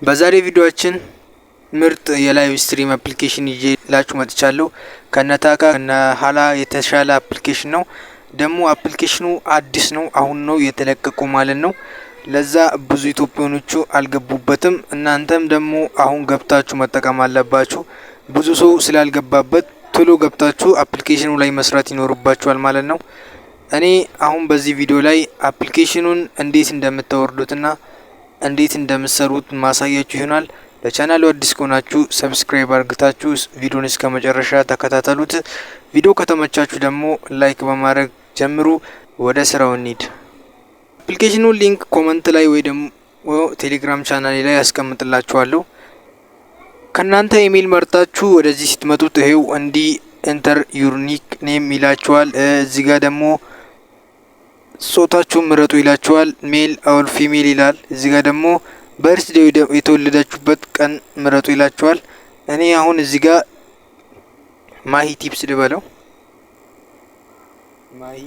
በዛሬ ቪዲዮአችን ምርጥ የላይቭ ስትሪም አፕሊኬሽን ይዤላችሁ መጥቻለሁ። ከነታካ ከነሃላ የተሻለ አፕሊኬሽን ነው። ደግሞ አፕሊኬሽኑ አዲስ ነው፣ አሁን ነው የተለቀቀው ማለት ነው። ለዛ ብዙ ኢትዮጵያኖቹ አልገቡበትም። እናንተም ደግሞ አሁን ገብታችሁ መጠቀም አለባችሁ። ብዙ ሰው ስላልገባበት ቶሎ ገብታችሁ አፕሊኬሽኑ ላይ መስራት ይኖርባችኋል ማለት ነው። እኔ አሁን በዚህ ቪዲዮ ላይ አፕሊኬሽኑን እንዴት እንደምታወርዱትና እንዴት እንደምትሰሩት ማሳያችሁ ይሆናል። ለቻናሉ አዲስ ከሆናችሁ ሰብስክራይብ አድርጋችሁ ቪዲዮን እስከ መጨረሻ ተከታተሉት። ቪዲዮ ከተመቻችሁ ደግሞ ላይክ በማድረግ ጀምሩ። ወደ ስራው እንሂድ። አፕሊኬሽኑ ሊንክ ኮሜንት ላይ ወይ ደግሞ ቴሌግራም ቻናሌ ላይ ያስቀምጥላችኋለሁ። ከናንተ ኢሜል መርጣችሁ ወደዚህ ስትመጡት ይሄው እንዲ ኢንተር ዩር ኒክ ኔም ይላችኋል። እዚህ ጋር ደግሞ ጾታችሁን ምረጡ ይላችኋል። ሜል ኦር ፊሜል ይላል። እዚህ ጋር ደግሞ በርዝዴይ የተወለዳችሁበት ቀን ምረጡ ይላችኋል። እኔ አሁን እዚህ ጋር ማሂ ቲፕስ ልበለው። ማሂ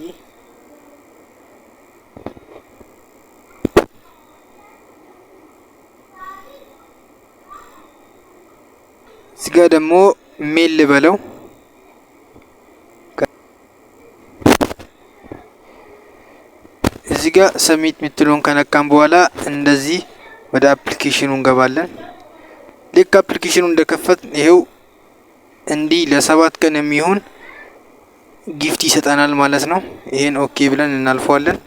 እዚህ ጋር ደግሞ ሜል ልበለው። እዚህ ጋር ሰሚት ምትሉን ከነካም በኋላ እንደዚህ ወደ አፕሊኬሽኑ እንገባለን። ልክ አፕሊኬሽኑ እንደከፈት ይሄው እንዲህ ለ7 ቀን የሚሆን ጊፍት ይሰጠናል ማለት ነው። ይሄን ኦኬ ብለን እናልፈዋለን።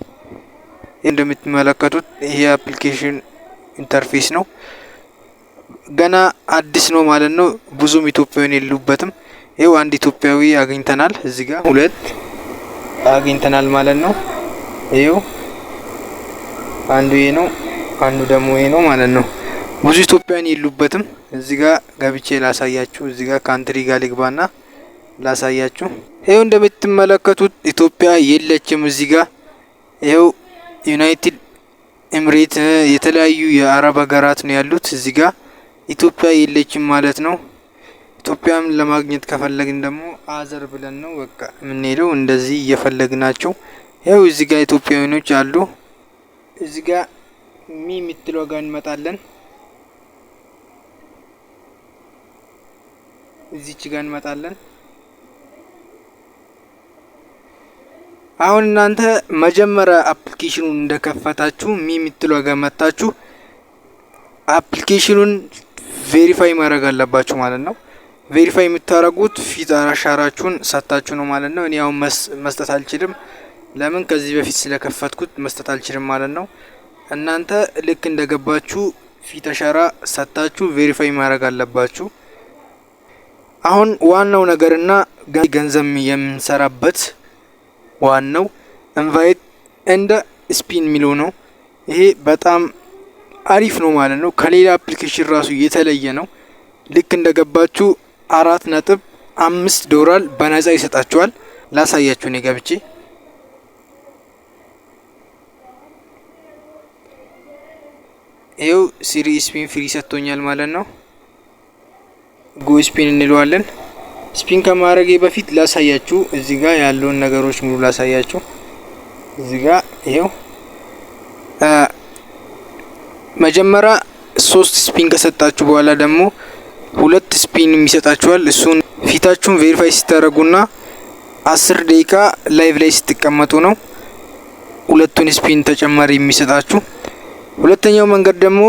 እንደምትመለከቱት ይሄ አፕሊኬሽን ኢንተርፌስ ነው። ገና አዲስ ነው ማለት ነው። ብዙም ኢትዮጵያውያን የሉበትም። ይሄው አንድ ኢትዮጵያዊ አግኝተናል። እዚህ ጋር 2 አግኝተናል ማለት ነው። ይሄው አንዱ ይሄ ነው፣ አንዱ ደግሞ ይሄ ነው ማለት ነው። ብዙ ኢትዮጵያውያን የሉበትም። እዚህ ጋር ገብቼ ላሳያችሁ። እዚህ ጋር ካንትሪ ጋር ልግባና ላሳያችሁ። ይሄው እንደምትመለከቱት ኢትዮጵያ የለችም እዚህ ጋር። ይሄው ዩናይትድ ኤምሬት የተለያዩ የአረብ ሀገራት ነው ያሉት። እዚህ ጋር ኢትዮጵያ የለችም ማለት ነው። ኢትዮጵያም ለማግኘት ከፈለግን ደግሞ አዘር ብለን ነው በቃ የምንሄደው። እንደዚህ እየፈለግናቸው ይሄው እዚህ ጋር ኢትዮጵያውያኖች አሉ። እዚህ ጋር የምትለው ጋር እንመጣለን። እዚች ጋር እንመጣለን። አሁን እናንተ መጀመሪያ አፕሊኬሽኑን እንደከፈታችሁ የምትለው ጋር መጣችሁ አፕሊኬሽኑን ቬሪፋይ ማድረግ አለባችሁ ማለት ነው። ቬሪፋይ የምታደርጉት ፊት አሻራችሁን ሰጣችሁ ነው ማለት ነው። እኔ አሁን መስጠት አልችልም። ለምን ከዚህ በፊት ስለከፈትኩት መስጠት አልችልም ማለት ነው። እናንተ ልክ እንደገባችሁ ፊት አሻራ ሰጣችሁ ቬሪፋይ ማድረግ አለባችሁ። አሁን ዋናው ነገርና ገንዘብ የምንሰራበት ዋናው ኢንቫይት እንደ ስፒን የሚለው ነው። ይሄ በጣም አሪፍ ነው ማለት ነው። ከሌላ አፕሊኬሽን ራሱ የተለየ ነው። ልክ እንደገባችሁ $4.5 በነፃ ይሰጣችኋል። ላሳያችሁ ነው ገብቼ። ይሄው ሲሪ ስፒን ፍሪ ሰጥቶኛል ማለት ነው። ጎ ስፒን እንለዋለን። ስፒን ከማድረጌ በፊት ላሳያችሁ። እዚህ ጋር ያለውን ነገሮች ሙሉ ላሳያችሁ። እዚህ ጋር ይሄው መጀመሪያ 3 ስፒን ከሰጣችሁ በኋላ ደግሞ 2 ስፒን የሚሰጣችኋል። እሱን ፊታችሁን ቬሪፋይ ሲታረጉና 10 ደቂቃ ላይቭ ላይ ስትቀመጡ ነው 2ቱን ስፒን ተጨማሪ የሚሰጣችሁ። ሁለተኛው መንገድ ደግሞ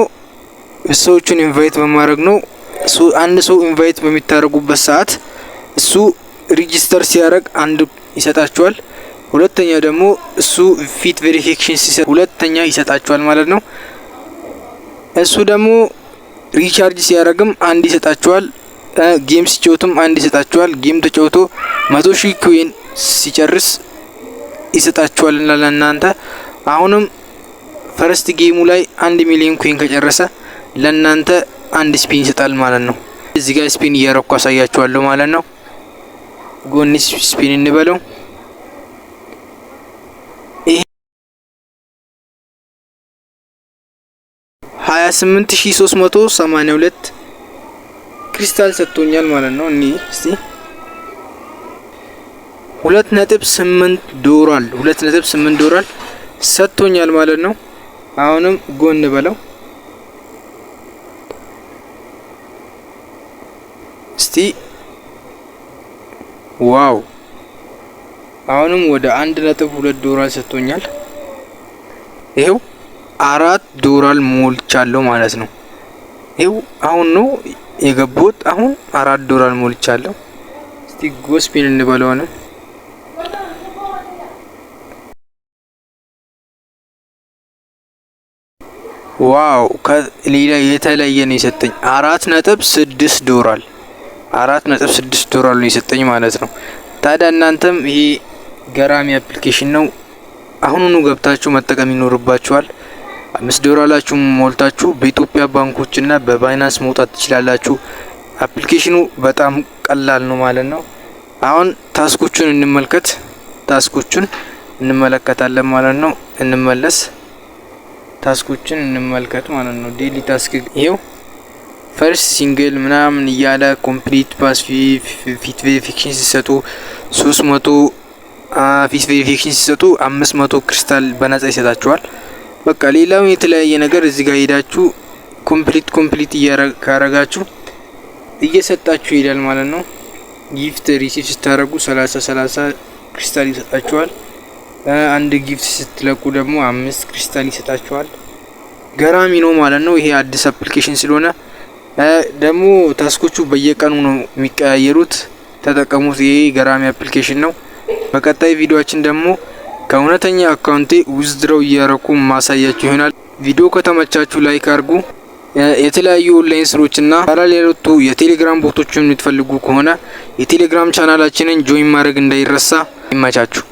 ሰዎችን ኢንቫይት በማድረግ ነው። አንድ ሰው ኢንቫይት በሚታረጉበት ሰዓት እሱ ሬጂስተር ሲያደርግ አንድ ይሰጣችኋል። ሁለተኛ ደግሞ እሱ ፊት ቬሪፊኬሽን ሲሰጥ ሁለተኛ ይሰጣችኋል ማለት ነው። እሱ ደግሞ ሪቻርጅ ሲያደርግም አንድ ይሰጣችኋል። ጌም ሲጫወቱም አንድ ይሰጣችኋል። ጌም ተጫውቶ 100,000 ኮይን ሲጨርስ ይሰጣችኋል ለእናንተ። አሁንም ፈርስት ጌሙ ላይ 1 ሚሊዮን ኮይን ከጨረሰ ለእናንተ አንድ ስፒን ይሰጣል ማለት ነው። እዚህ ጋር ስፒን እያረኩ አሳያችኋለሁ ማለት ነው። ጎን ስፒን እንበለው። ይሄ 28382 ክሪስታል ሰጥቶኛል ማለት ነው። እኔ እስቲ $2.8 ሰጥቶኛል ማለት ነው። አሁንም ጎን በለው እስቲ ዋው አሁንም ወደ $1.2 ሰጥቶኛል። ይሄው $4 ሞልቻለሁ ማለት ነው። ይሄው አሁን ነው የገባሁት። አሁን $4 ሞልቻለሁ። እስቲ ጎስፒን እንበለው ነው። ዋው ከሌላ የተለየ ነው የሰጠኝ $4.6 $4.6 ነው የሰጠኝ ማለት ነው። ታዲያ እናንተም ይሄ ገራሚ አፕሊኬሽን ነው። አሁኑኑ ገብታችሁ መጠቀም ይኖርባችኋል። $5 ሞልታችሁ በኢትዮጵያ ባንኮች እና በባይናንስ መውጣት ትችላላችሁ። አፕሊኬሽኑ በጣም ቀላል ነው ማለት ነው። አሁን ታስኮቹን እንመለከታለን ማለት ነው። እንመለስ ታስኮችን እንመልከት ማለት ነው። ዴሊ ታስክ ይሄው ፈርስት ሲንግል ምናምን እያለ ኮምፕሊት ፓስ ፊት ቬሪፊኬሽን ሲሰጡ 300 ፊት ቬሪፊኬሽን ሲሰጡ 500 ክሪስታል በነጻ ይሰጣችኋል። በቃ ሌላው የተለያየ ነገር እዚህ ጋር ሄዳችሁ ኮምፕሊት ካረጋችሁ እየሰጣችሁ ይሄዳል ማለት ነው። ጊፍት ሪሲቭ ስታረጉ 30 ክሪስታል ይሰጣችኋል። አንድ ጊፍት ስትለቁ ደግሞ 5 ክሪስታል ይሰጣችኋል። ገራሚ ነው ማለት ነው። ይሄ አዲስ አፕሊኬሽን ስለሆነ ደግሞ ታስኮቹ በየቀኑ ነው የሚቀያየሩት። ተጠቀሙት። ይሄ ገራሚ አፕሊኬሽን ነው። በቀጣይ ቪዲዮአችን ደግሞ ከእውነተኛ አካውንቴ ዊዝድሮው እያረኩ ማሳያችሁ ይሆናል። ቪዲዮ ከተመቻችሁ ላይክ አድርጉ። የተለያዩ ኦንላይን ስራዎችና ፓራሌል ያሉት የቴሌግራም ቦቶችን የምትፈልጉ ከሆነ የቴሌግራም ቻናላችንን ጆይን ማድረግ እንዳይረሳ። ይመቻችሁ።